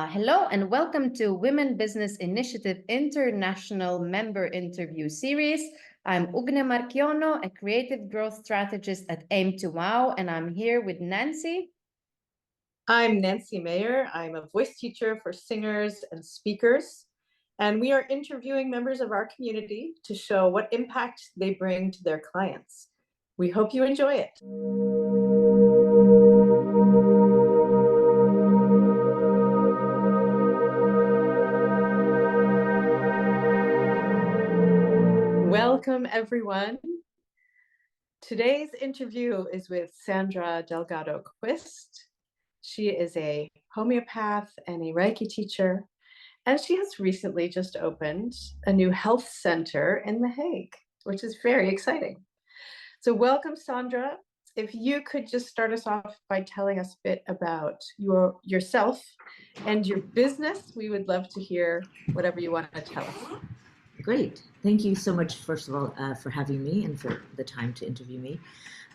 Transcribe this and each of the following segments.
Hello and welcome to Women Business Initiative International Member Interview Series. I'm Ugne Marchiono, a creative growth strategist at Aim to Wow, and I'm here with Nancy. I'm Nancy Mayer. I'm a voice teacher for singers and speakers, and we are interviewing members of our community to show what impact they bring to their clients. We hope you enjoy it. Welcome, everyone. Today's interview is with Sandra Delgado Quist. She is a homeopath and a Reiki teacher, and she has recently just opened a new health center in The Hague, which is very exciting. So welcome, Sandra. If you could just start us off by telling us a bit about yourself and your business, we would love to hear whatever you want to tell us. Great. Thank you so much, first of all, for having me and for the time to interview me.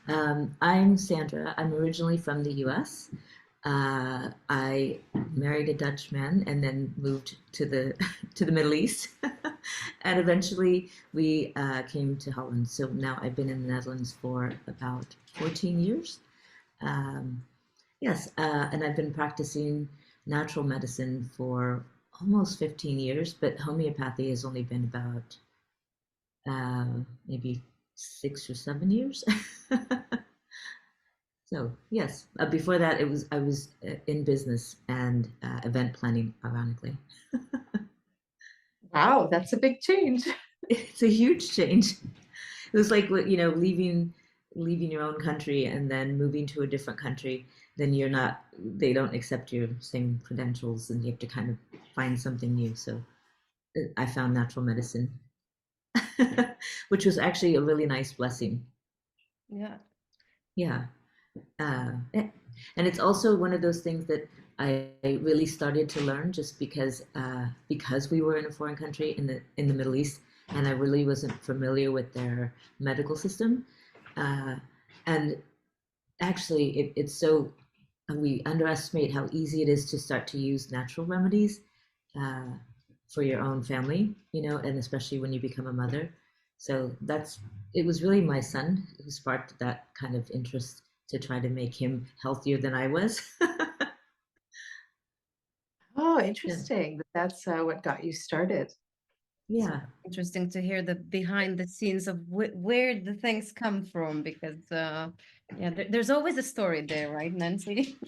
I'm Sandra. I'm originally from the US. I married a Dutch man and then moved to the Middle East. And eventually we came to Holland. So now I've been in the Netherlands for about 14 years. Yes, and I've been practicing natural medicine for almost 15 years, but homeopathy has only been about maybe 6 or 7 years. So yes, before that I was in business and event planning, ironically. Wow, that's a big change. It's a huge change. It was like, you know, leaving your own country and then moving to a different country. Then they don't accept your same credentials, and you have to kind of find something new. So I found natural medicine, which was actually a really nice blessing. Yeah. Yeah. And it's also one of those things that I really started to learn just because we were in a foreign country in the Middle East, and I really wasn't familiar with their medical system. And actually, it's so we underestimate how easy it is to start to use natural remedies for your own family, you know, and especially when you become a mother. So it was really my son who sparked that kind of interest to try to make him healthier than I was. Oh, interesting. Yeah. That's what got you started. Yeah. Interesting to hear the behind the scenes of where the things come from, because there's always a story there, right, Nancy?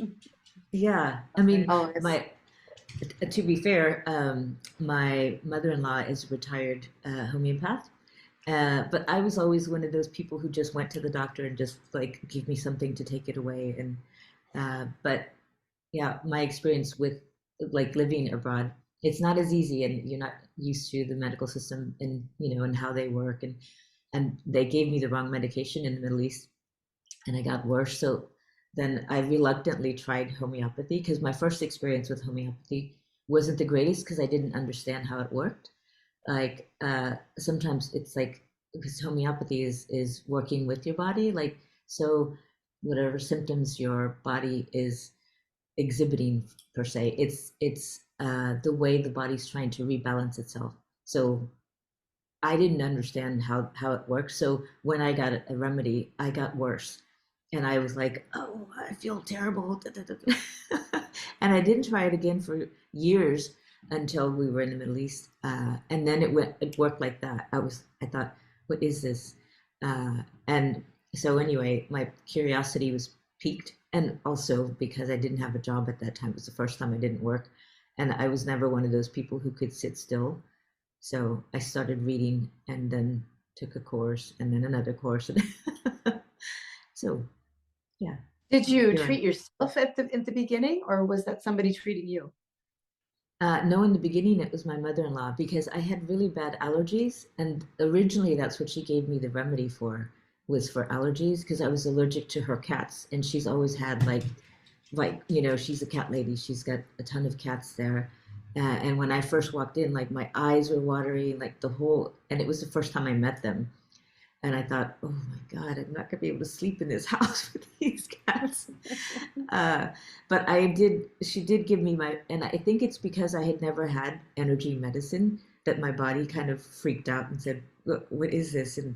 Yeah. I mean, to be fair, my mother-in-law is a retired homeopath. But I was always one of those people who just went to the doctor and just like give me something to take it away. And but yeah, my experience with like living abroad, it's not as easy, and you're not used to the medical system and and how they work, and they gave me the wrong medication in the Middle East, and I got worse. So then I reluctantly tried homeopathy because my first experience with homeopathy wasn't the greatest because I didn't understand how it worked. Like sometimes it's like, because homeopathy is working with your body, like, so whatever symptoms your body is exhibiting per se, it's the way the body's trying to rebalance itself. So I didn't understand how it works. So when I got a remedy, I got worse, and I was like, oh, I feel terrible. And I didn't try it again for years until we were in the Middle East, and then it worked like that. I thought, what is this? And so anyway, my curiosity was piqued, and also because I didn't have a job at that time. It was the first time I didn't work, and I was never one of those people who could sit still. So I started reading, and then took a course, and then another course. So yeah. Did you treat yourself in the beginning, or was that somebody treating you? No, in the beginning it was my mother-in-law, because I had really bad allergies, and originally that's what she gave me the remedy for, was for allergies, because I was allergic to her cats, and she's always had like she's a cat lady. She's got a ton of cats there, and when I first walked in, like my eyes were watery, like and it was the first time I met them. And I thought, oh my God, I'm not going to be able to sleep in this house with these cats. But she did give me and I think it's because I had never had energy medicine that my body kind of freaked out and said, look, what is this? And,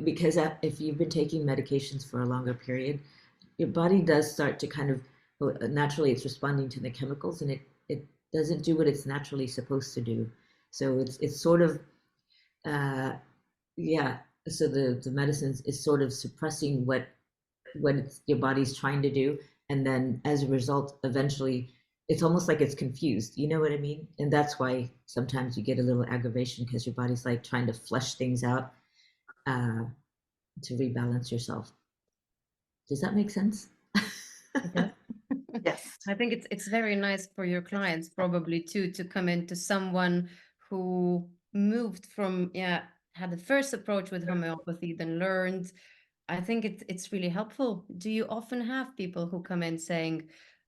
because if you've been taking medications for a longer period, your body does start to kind of, well, naturally it's responding to the chemicals, and it doesn't do what it's naturally supposed to do. So it's sort of, yeah. So the medicines is sort of suppressing what your body's trying to do, and then as a result, eventually, it's almost like it's confused. You know what I mean? And that's why sometimes you get a little aggravation, because your body's like trying to flush things out to rebalance yourself. Does that make sense? Yeah. Yes. I think it's very nice for your clients probably too to come into someone who moved from, had the first approach with homeopathy, then learned. I think it's really helpful. Do you often have people who come in saying,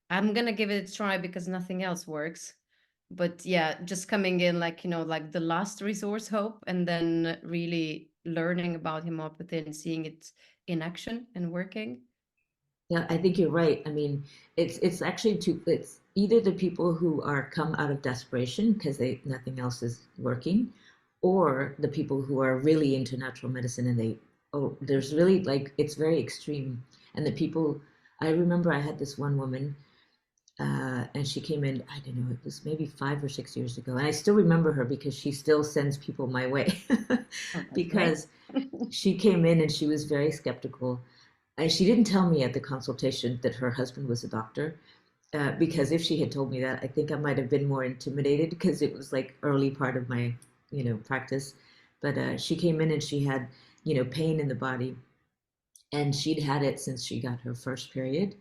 I'm gonna give it a try because nothing else works? But yeah, just coming in like, like the last resource hope, and then really learning about homeopathy and seeing it in action and working. Yeah, I think you're right. I mean, it's actually it's either the people who are come out of desperation because nothing else is working, or the people who are really into natural medicine, and there's really, like, it's very extreme. And the people, I remember I had this one woman, and she came in, I don't know, it was maybe 5 or 6 years ago, and I still remember her because she still sends people my way. Oh, Because she came in and she was very skeptical. She didn't tell me at the consultation that her husband was a doctor, because if she had told me that, I think I might have been more intimidated, because it was like early part of my, practice. But she came in and she had, pain in the body, and she'd had it since she got her first period.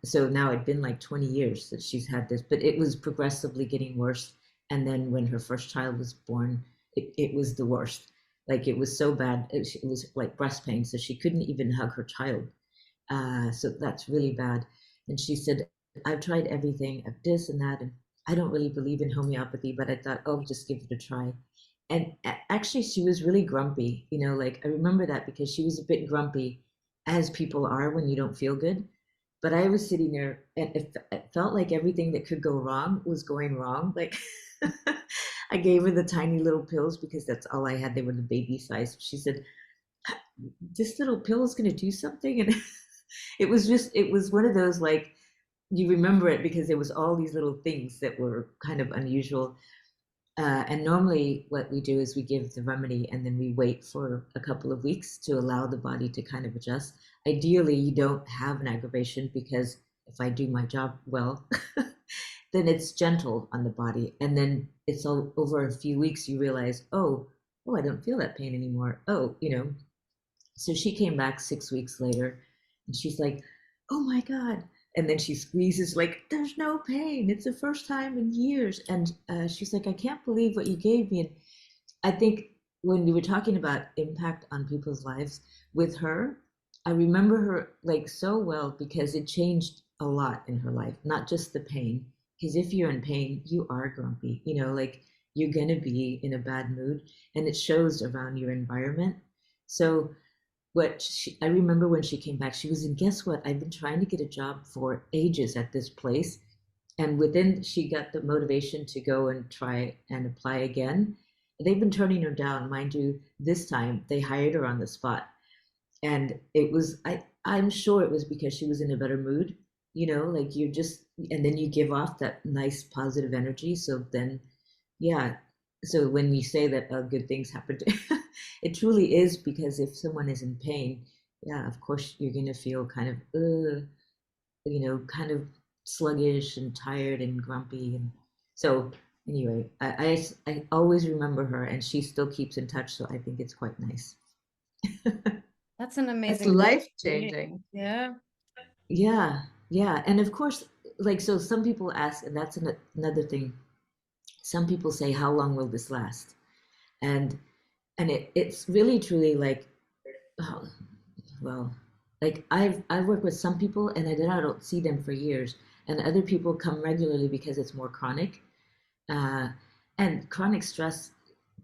So now it'd been like 20 years that she's had this, but it was progressively getting worse. And then when her first child was born, it was the worst. Like, it was so bad. It was like breast pain. So she couldn't even hug her child. So that's really bad. And she said, I've tried everything, of this and that, and I don't really believe in homeopathy, but I thought, oh, just give it a try. And actually, she was really grumpy. Like, I remember that because she was a bit grumpy, as people are when you don't feel good. But I was sitting there, and it felt like everything that could go wrong was going wrong. Like, I gave her the tiny little pills because that's all I had. They were the baby size. She said, this little pill is going to do something. And it was one of those, like, you remember it because there was all these little things that were kind of unusual. And normally what we do is we give the remedy, and then we wait for a couple of weeks to allow the body to kind of adjust. Ideally, you don't have an aggravation, because if I do my job well, then it's gentle on the body. And then it's all over a few weeks, you realize, oh, I don't feel that pain anymore. Oh, So she came back 6 weeks later, and she's like, oh my God. And then she squeezes, like, there's no pain. It's the first time in years. And she's like, I can't believe what you gave me. And I think when we were talking about impact on people's lives with her, I remember her like so well, because it changed a lot in her life, not just the pain. Because if you're in pain, you are grumpy, like, you're going to be in a bad mood, and it shows around your environment. So I remember when she came back, she was in, guess what? I've been trying to get a job for ages at this place. And within, she got the motivation to go and try and apply again. They've been turning her down, mind you. This time they hired her on the spot. And it was, I'm sure it was because she was in a better mood, like, and then you give off that nice positive energy. So then, yeah. So when you say that good things happen to it truly is, because if someone is in pain, yeah, of course you're going to feel kind of, kind of sluggish and tired and grumpy. And so anyway, I always remember her, and she still keeps in touch. So I think it's quite nice. That's an amazing. It's life-changing. Yeah. Yeah. Yeah. And of course, like, so some people ask, and that's another thing. Some people say, how long will this last? And it's really truly like, oh, well, like, I've worked with some people, and I don't see them for years, and other people come regularly because it's more chronic. And chronic stress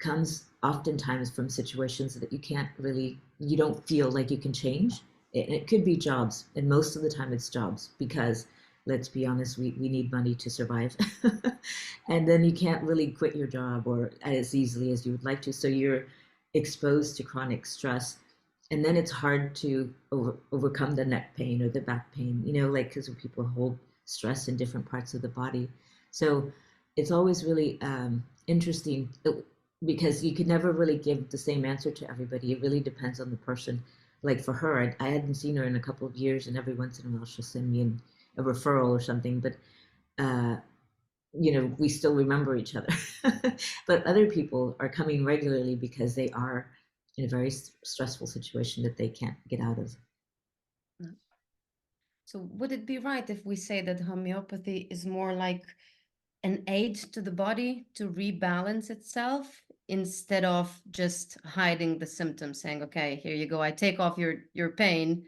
comes oftentimes from situations that you don't feel like you can change. It could be jobs, and most of the time it's jobs, because let's be honest, we need money to survive. And then you can't really quit your job or as easily as you would like to. So you're exposed to chronic stress. And then it's hard to overcome the neck pain or the back pain, like because people hold stress in different parts of the body. So it's always really interesting because you could never really give the same answer to everybody. It really depends on the person. Like for her, I hadn't seen her in a couple of years, and every once in a while she'll send me a referral or something. But we still remember each other. But other people are coming regularly because they are in a very stressful situation that they can't get out of. So would it be right if we say that homeopathy is more like an aid to the body to rebalance itself instead of just hiding the symptoms, saying, okay, here you go, I take off your pain,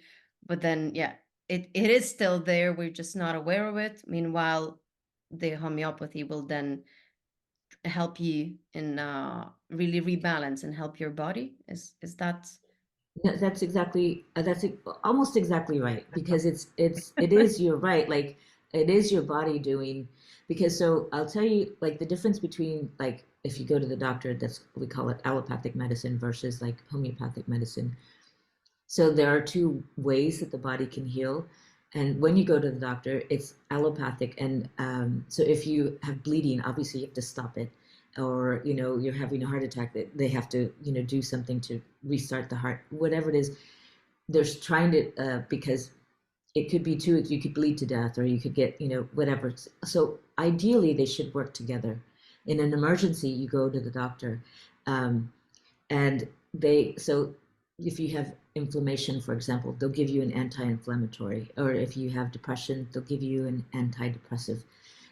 but then, yeah, it is still there, we're just not aware of it. Meanwhile, the homeopathy will then help you in really rebalance and help your body. Is that? That's exactly that's almost exactly right, because it is, you're right, like it is your body doing, because so I'll tell you, like the difference between, like if you go to the doctor, that's, we call it allopathic medicine versus like homeopathic medicine. So there are two ways that the body can heal. And when you go to the doctor, it's allopathic. And so if you have bleeding, obviously you have to stop it. Or, you're having a heart attack, that they have to, do something to restart the heart, whatever it is. They're trying to, because it could be too, you could bleed to death, or you could get, whatever. So ideally they should work together. In an emergency, you go to the doctor. And so if you have inflammation, for example, they'll give you an anti-inflammatory, or if you have depression, they'll give you an antidepressive.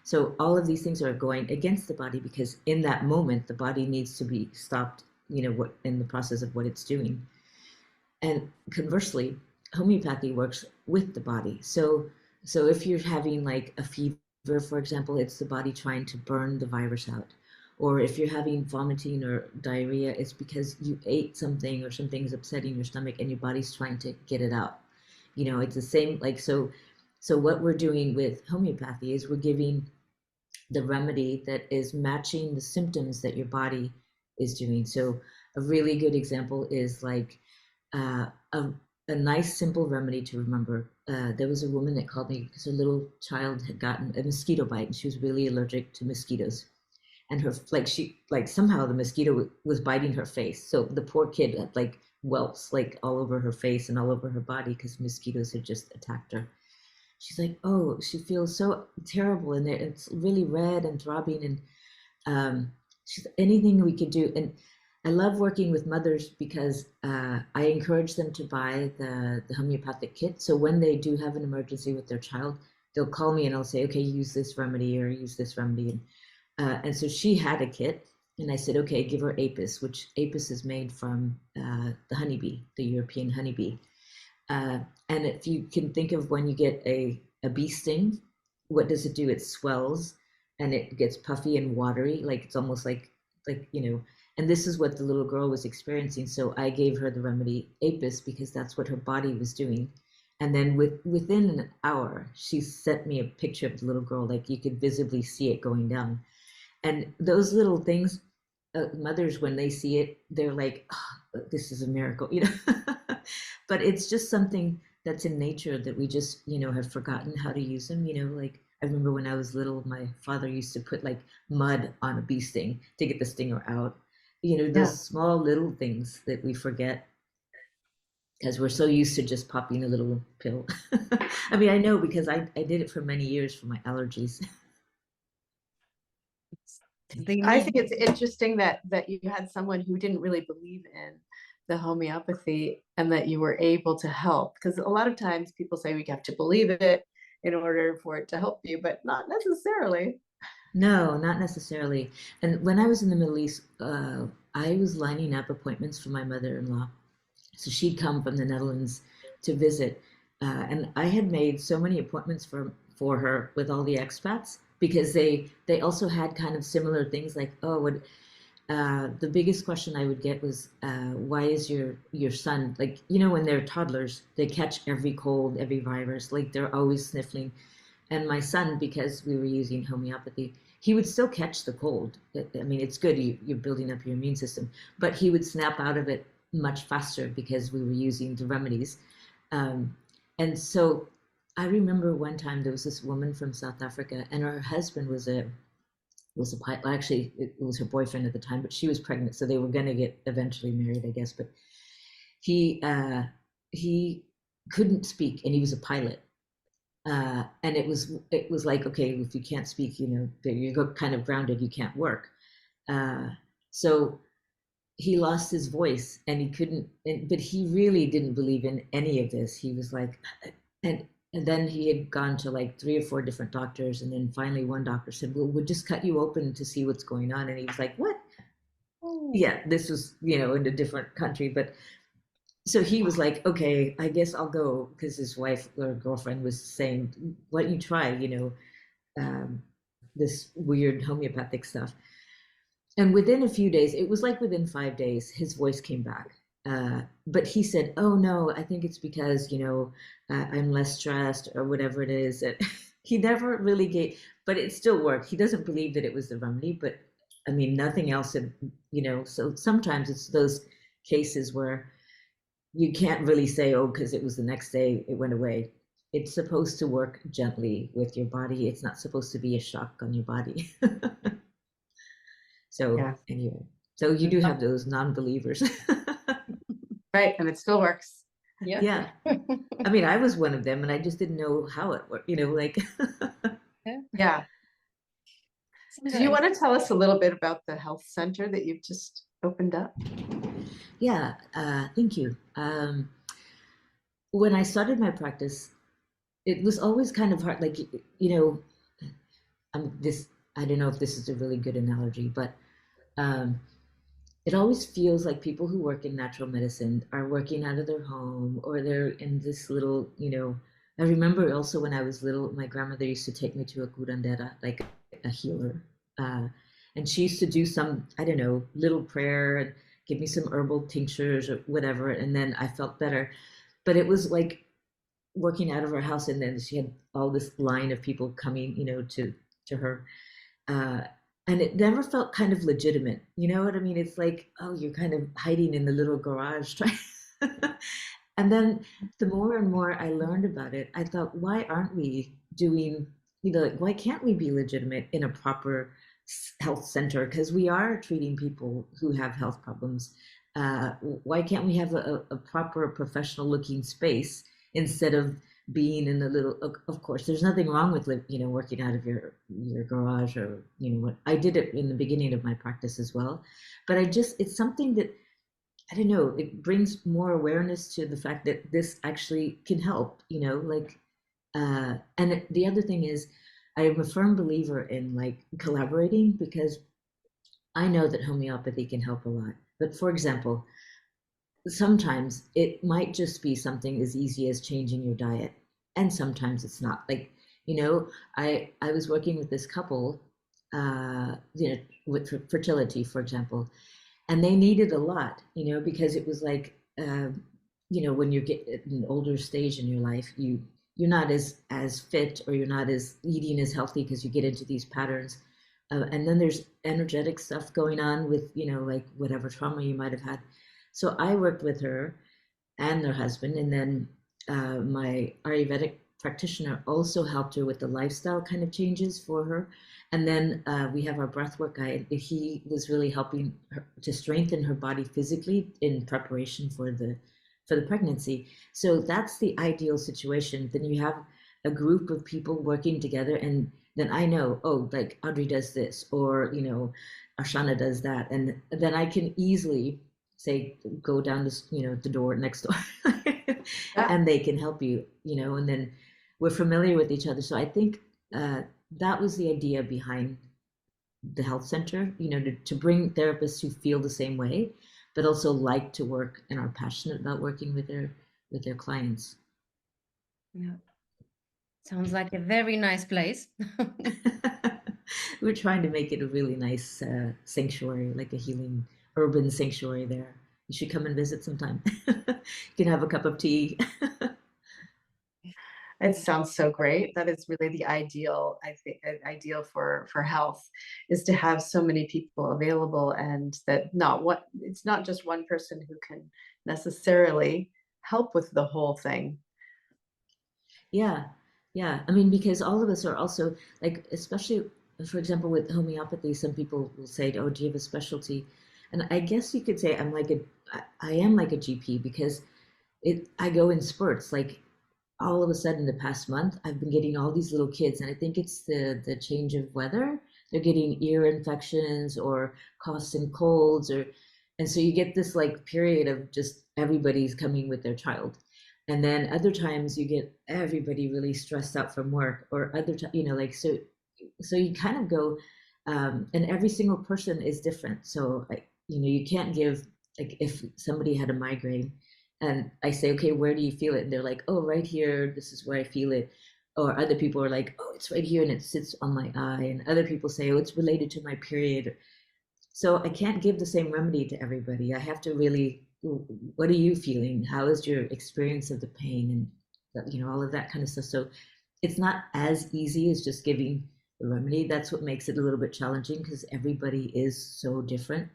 So all of these things are going against the body, because in that moment, the body needs to be stopped, what in the process of what it's doing. And conversely, homeopathy works with the body. So if you're having like a fever, for example, it's the body trying to burn the virus out. Or if you're having vomiting or diarrhea, it's because you ate something or something's upsetting your stomach and your body's trying to get it out. It's the same, like, so what we're doing with homeopathy is we're giving the remedy that is matching the symptoms that your body is doing. So a really good example is like a nice simple remedy to remember. There was a woman that called me because her little child had gotten a mosquito bite, and she was really allergic to mosquitoes. And her, somehow the mosquito was biting her face. So the poor kid had like welts like all over her face and all over her body because mosquitoes had just attacked her. She's like, oh, she feels so terrible in there. It's really red and throbbing. And she's, anything we could do. And I love working with mothers because I encourage them to buy the homeopathic kit. So when they do have an emergency with their child, they'll call me and I'll say, okay, use this remedy or use this remedy. And so she had a kit, and I said, okay, give her apis, which apis is made from the honeybee, the European honeybee. And if you can think of when you get a bee sting, what does it do? It swells and it gets puffy and watery, like it's almost like, and this is what the little girl was experiencing. So I gave her the remedy apis because that's what her body was doing. And then within an hour, she sent me a picture of the little girl, like you could visibly see it going down. And those little things, mothers, when they see it, they're like, oh, this is a miracle, But it's just something that's in nature that we just, have forgotten how to use them. Like I remember when I was little, my father used to put like mud on a bee sting to get the stinger out. Those small little things that we forget because we're so used to just popping a little pill. I mean, I know because I did it for many years for my allergies. I think it's interesting that you had someone who didn't really believe in the homeopathy and that you were able to help, because a lot of times people say we have to believe it in order for it to help you, but not necessarily. No, not necessarily. And when I was in the Middle East, I was lining up appointments for my mother-in-law. So she'd come from the Netherlands to visit. And I had made so many appointments for her with all the expats because they also had kind of similar things like, oh, the biggest question I would get was, why is your son, like, you know, when they're toddlers, they catch every cold, every virus, like they're always sniffling. And my son, because we were using homeopathy, he would still catch the cold. I mean, it's good, you're building up your immune system, but he would snap out of it much faster because we were using the remedies. And so I remember one time there was this woman from South Africa, and her husband was a pilot. Actually, it was her boyfriend at the time, but she was pregnant, so they were going to get eventually married, I guess. But he couldn't speak, and he was a pilot. And it was like, okay, if you can't speak, you know, you're kind of grounded, you can't work. So he lost his voice, and he couldn't, but he really didn't believe in any of this. He was like, and then he had gone to like 3 or 4 different doctors, and then finally one doctor said, well, we'll just cut you open to see what's going on. And he was like, what? Oh. Yeah, this was, you know, in a different country. But so he was like, okay, I guess I'll go, because his wife or girlfriend was saying, why don't you try, you know, this weird homeopathic stuff. And within a few days, it was like within 5 days, his voice came back. But he said, oh no, I think it's because, you know, I'm less stressed or whatever it is. He never really gave, but it still worked. He doesn't believe that it was the remedy, but I mean, nothing else had, you know, so sometimes it's those cases where you can't really say, oh, because it was the next day, it went away. It's supposed to work gently with your body. It's not supposed to be a shock on your body. So yeah. Anyway, so you do have those non-believers. Right, and it still works. Yeah. I mean, I was one of them, and I just didn't know how it worked, you know, like. Yeah. Do you want to tell us a little bit about the health center that you've just opened up? Yeah, thank you. When I started my practice, it was always kind of hard, like, you know, I don't know if this is a really good analogy, but it always feels like people who work in natural medicine are working out of their home, or they're in this little, you know, I remember also when I was little, my grandmother used to take me to a curandera, like a healer. And she used to do some, I don't know, little prayer and give me some herbal tinctures or whatever. And then I felt better. But it was like working out of her house. And then she had all this line of people coming, you know, to her. And it never felt kind of legitimate. You know what I mean? It's like, oh, you're kind of hiding in the little garage. And then the more and more I learned about it, I thought, why aren't we doing, you know, like, why can't we be legitimate in a proper health center? Because we are treating people who have health problems. Why can't we have a proper professional looking space instead of being in the little, of course, there's nothing wrong with, you know, working out of your garage, or, you know, what I did it in the beginning of my practice as well. But it's something that, I don't know, it brings more awareness to the fact that this actually can help, you know, like, and the other thing is, I am a firm believer in like collaborating, because I know that homeopathy can help a lot. But for example, sometimes it might just be something as easy as changing your diet, and sometimes it's not. Like, you know, I was working with this couple, you know, with fertility, for example, and they needed a lot, you know, because it was like, you know, when you get at an older stage in your life, you're not as fit, or you're not as eating as healthy, because you get into these patterns, and then there's energetic stuff going on with, you know, like whatever trauma you might have had. So I worked with her and their husband, and then my Ayurvedic practitioner also helped her with the lifestyle kind of changes for her. And then we have our breathwork guy. He was really helping her to strengthen her body physically in preparation for the pregnancy. So that's the ideal situation. Then you have a group of people working together, and then I know, oh, like Audrey does this, or, you know, Ashana does that, and then I can easily say, go down this, you know, the door next door, and they can help you, you know, and then we're familiar with each other. So I think that was the idea behind the health center, you know, to bring therapists who feel the same way, but also like to work and are passionate about working with their clients. Yeah. Sounds like a very nice place. We're trying to make it a really nice sanctuary, like a healing urban sanctuary there. You should come and visit sometime. You can have a cup of tea. It sounds so great. That is really the ideal, I think, ideal for health, is to have so many people available, and that it's not just one person who can necessarily help with the whole thing. Yeah, yeah. I mean, because all of us are also like, especially for example, with homeopathy, some people will say, "Oh, do you have a specialty?" And I guess you could say I am like a GP because I go in spurts. Like all of a sudden, the past month, I've been getting all these little kids, and I think it's the change of weather. They're getting ear infections or coughs and colds, and so you get this like period of just everybody's coming with their child. And then other times you get everybody really stressed out from work, or other time, like so you kind of go, and every single person is different. So you can't give, like, if somebody had a migraine and I say, okay, where do you feel it? And they're like, oh, right here, this is where I feel it. Or other people are like, oh, it's right here and it sits on my eye. And other people say, oh, it's related to my period. So I can't give the same remedy to everybody. I have to really, what are you feeling? How is your experience of the pain? And all of that kind of stuff. So it's not as easy as just giving the remedy. That's what makes it a little bit challenging, because everybody is so different.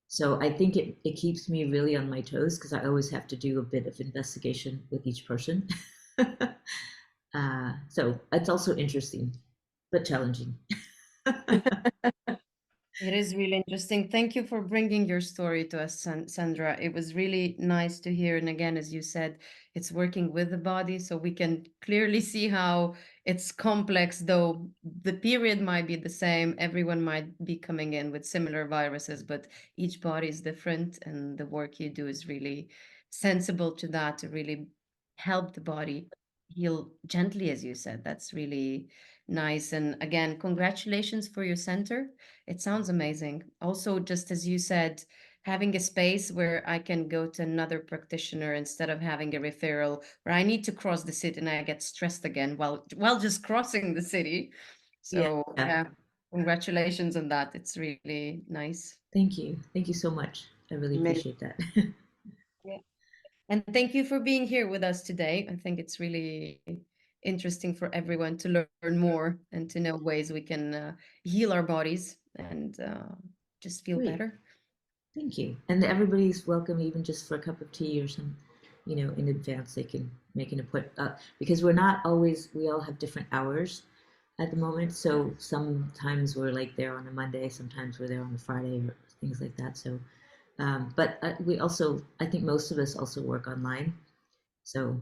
So I think it keeps me really on my toes, because I always have to do a bit of investigation with each person. So it's also interesting, but challenging. It is really interesting. Thank you for bringing your story to us, Sandra. It was really nice to hear. And again, as you said, it's working with the body, so we can clearly see how it's complex, though the period might be the same. Everyone might be coming in with similar viruses, but each body is different. And the work you do is really sensible to that, to really help the body heal gently, as you said. That's really nice. And again, congratulations for your center. It sounds amazing. Also, just as you said, having a space where I can go to another practitioner instead of having a referral where I need to cross the city and I get stressed again while just crossing the city. So yeah, congratulations on that. It's really nice. Thank you. Thank you so much. I really appreciate that. Yeah. And thank you for being here with us today. I think it's really interesting for everyone to learn more and to know ways we can heal our bodies and just feel Great. better. Thank you. And everybody's welcome, even just for a cup of tea or some, in advance, they can make an appointment. Because we all have different hours at the moment. So sometimes we're like there on a Monday, sometimes we're there on a Friday or things like that. So, but we also, I think most of us also work online. So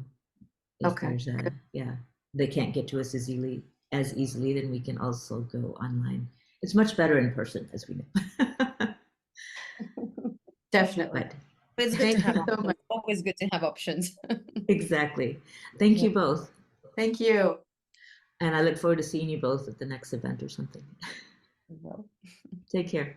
if there's they can't get to us as easily, then we can also go online. It's much better in person, as we know. Definitely. But it's good to have options. Always good to have options. Exactly. Thank you both. Thank you. And I look forward to seeing you both at the next event or something. Well. Take care.